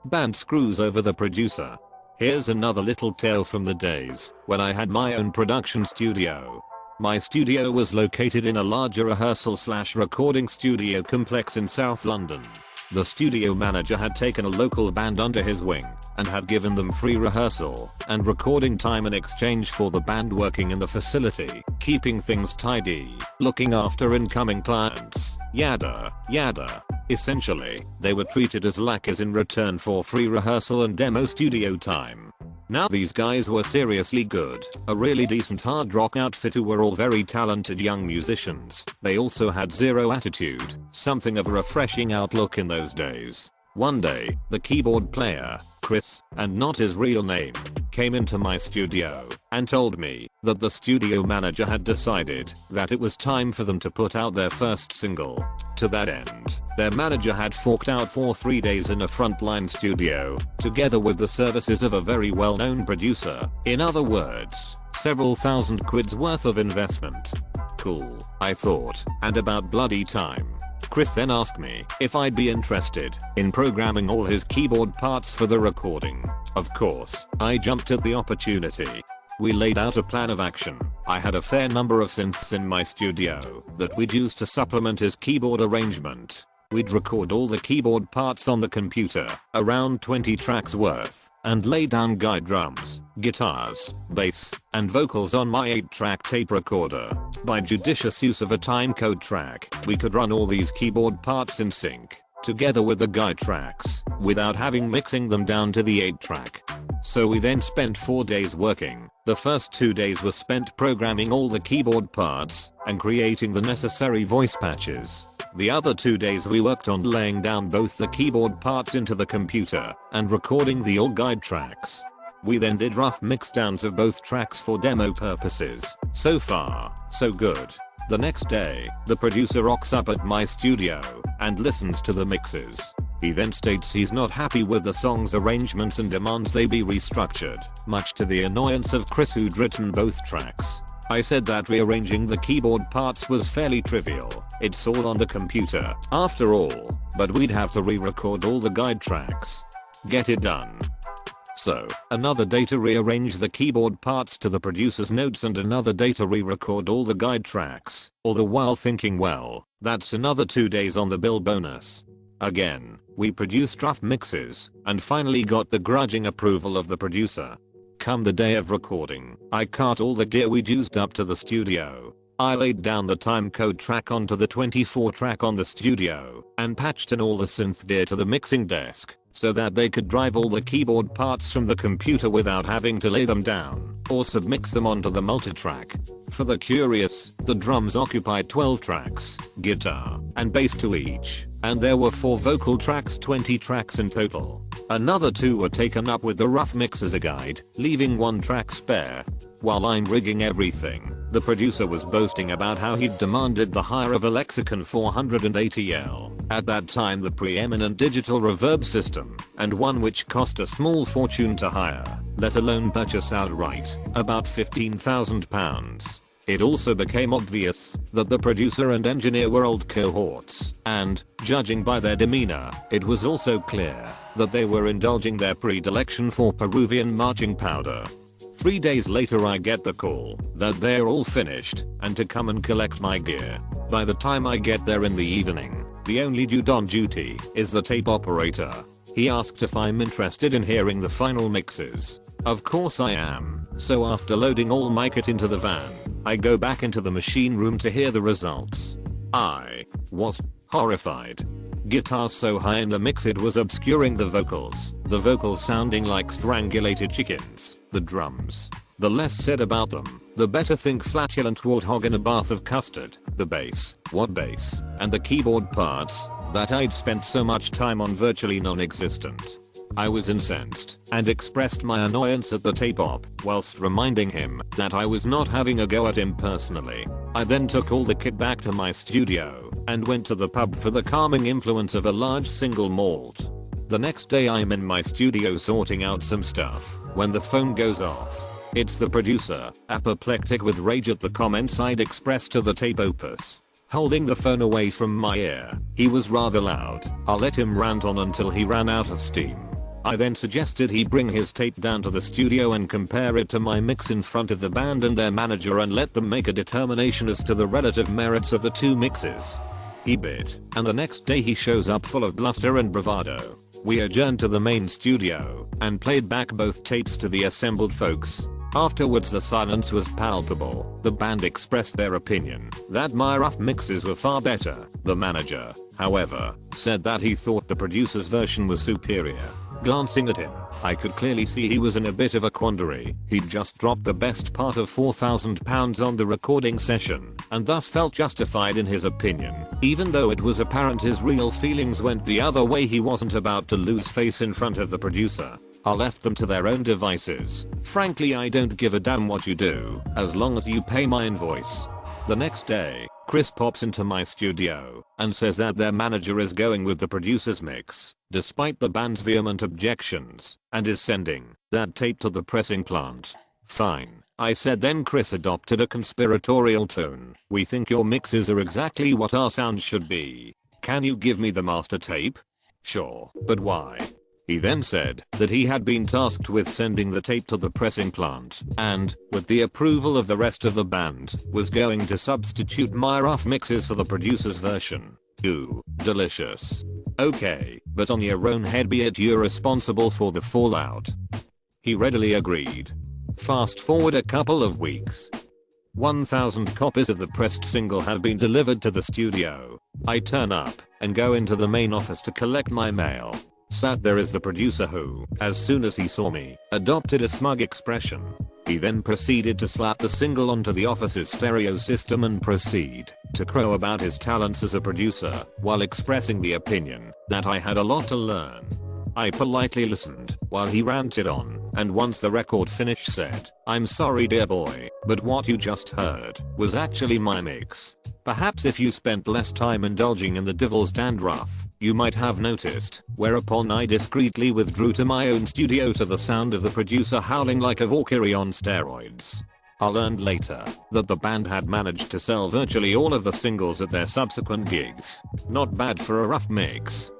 Band screws over the producer. Here's another little tale from the days when I had my own production studio. My studio was located in a larger rehearsal/recording studio complex in South London. The studio manager had taken a local band under his wing and had given them free rehearsal and recording time in exchange for the band working in the facility, keeping things tidy, looking after incoming clients, yada yada. Essentially, they were treated as lackeys in return for free rehearsal and demo studio time. Now these guys were seriously good, a really decent hard rock outfit who were all very talented young musicians. They also had zero attitude, something of a refreshing outlook in those days. One day, the keyboard player, Chris, and not his real name, came into my studio and told me that the studio manager had decided that it was time for them to put out their first single. To that end, their manager had forked out for 3 days in a frontline studio, together with the services of a very well-known producer. In other words, several thousand quid's worth of investment. Cool, I thought, and about bloody time. Chris then asked me if I'd be interested in programming all his keyboard parts for the recording. Of course, I jumped at the opportunity. We laid out a plan of action. I had a fair number of synths in my studio that we'd use to supplement his keyboard arrangement. We'd record all the keyboard parts on the computer, around 20 tracks worth, and lay down guide drums, guitars, bass, and vocals on my 8-track tape recorder. By judicious use of a timecode track, we could run all these keyboard parts in sync, together with the guide tracks, without having mixing them down to the 8-track. So we then spent 4 days working. The first 2 days were spent programming all the keyboard parts and creating the necessary voice patches. The other 2 days we worked on laying down both the keyboard parts into the computer and recording the all guide tracks. We then did rough mixdowns of both tracks for demo purposes. So far, so good. The next day, the producer rocks up at my studio and listens to the mixes. He then states he's not happy with the song's arrangements and demands they be restructured, much to the annoyance of Chris who'd written both tracks. I said that rearranging the keyboard parts was fairly trivial, it's all on the computer, after all, but we'd have to re-record all the guide tracks. Get it done. So, another day to rearrange the keyboard parts to the producer's notes and another day to re-record all the guide tracks, all the while thinking, well, that's another 2 days on the bill bonus. Again, we produced rough mixes, and finally got the grudging approval of the producer. Come the day of recording, I cart all the gear we'd used up to the studio. I laid down the timecode track onto the 24-track on the studio, and patched in all the synth gear to the mixing desk, so that they could drive all the keyboard parts from the computer without having to lay them down, or submix them onto the multitrack. For the curious, the drums occupied 12 tracks, guitar, and bass to each, and there were 4 vocal tracks, 20 tracks in total. Another 2 were taken up with the rough mix as a guide, leaving 1 track spare. While I'm rigging everything, the producer was boasting about how he'd demanded the hire of a Lexicon 480L, at that time the preeminent digital reverb system, and one which cost a small fortune to hire, let alone purchase outright, about £15,000. It also became obvious that the producer and engineer were old cohorts, and, judging by their demeanor, it was also clear that they were indulging their predilection for Peruvian marching powder. 3 days later I get the call that they're all finished and to come and collect my gear. By the time I get there in the evening, the only dude on duty is the tape operator. He asked if I'm interested in hearing the final mixes. Of course I am, so after loading all my kit into the van, I go back into the machine room to hear the results. I was horrified. Guitar so high in the mix it was obscuring the vocals sounding like strangulated chickens, the drums. The less said about them, the better. Think flatulent warthog in a bath of custard. The bass, what bass, and the keyboard parts that I'd spent so much time on virtually non-existent. I was incensed and expressed my annoyance at the tape op whilst reminding him that I was not having a go at him personally. I then took all the kit back to my studio and went to the pub for the calming influence of a large single malt. The next day I'm in my studio sorting out some stuff when the phone goes off. It's the producer, apoplectic with rage at the comments I'd expressed to the tape opus. Holding the phone away from my ear, he was rather loud. I'll let him rant on until he ran out of steam. I then suggested he bring his tape down to the studio and compare it to my mix in front of the band and their manager and let them make a determination as to the relative merits of the two mixes. He bit, and the next day he shows up full of bluster and bravado. We adjourned to the main studio and played back both tapes to the assembled folks. Afterwards the silence was palpable. The band expressed their opinion that my rough mixes were far better. The manager, however, said that he thought the producer's version was superior. Glancing at him, I could clearly see he was in a bit of a quandary. He'd just dropped the best part of £4,000 on the recording session, and thus felt justified in his opinion. Even though it was apparent his real feelings went the other way, he wasn't about to lose face in front of the producer. I left them to their own devices. Frankly, I don't give a damn what you do, as long as you pay my invoice. The next day, Chris pops into my studio and says that their manager is going with the producer's mix, despite the band's vehement objections, and is sending that tape to the pressing plant. Fine, I said. Then Chris adopted a conspiratorial tone. We think your mixes are exactly what our sound should be. Can you give me the master tape? Sure, but why? He then said that he had been tasked with sending the tape to the pressing plant and, with the approval of the rest of the band, was going to substitute my rough mixes for the producer's version. Ooh, delicious. Okay, but on your own head be it, you're responsible for the fallout. He readily agreed. Fast forward a couple of weeks. 1,000 copies of the pressed single have been delivered to the studio. I turn up and go into the main office to collect my mail. Sat there is the producer who, as soon as he saw me, adopted a smug expression. He then proceeded to slap the single onto the office's stereo system and proceed to crow about his talents as a producer, while expressing the opinion that I had a lot to learn. I politely listened while he ranted on, and once the record finished said, "I'm sorry dear boy, but what you just heard was actually my mix. Perhaps if you spent less time indulging in the devil's dandruff, you might have noticed," whereupon I discreetly withdrew to my own studio to the sound of the producer howling like a Valkyrie on steroids. I learned later that the band had managed to sell virtually all of the singles at their subsequent gigs. Not bad for a rough mix.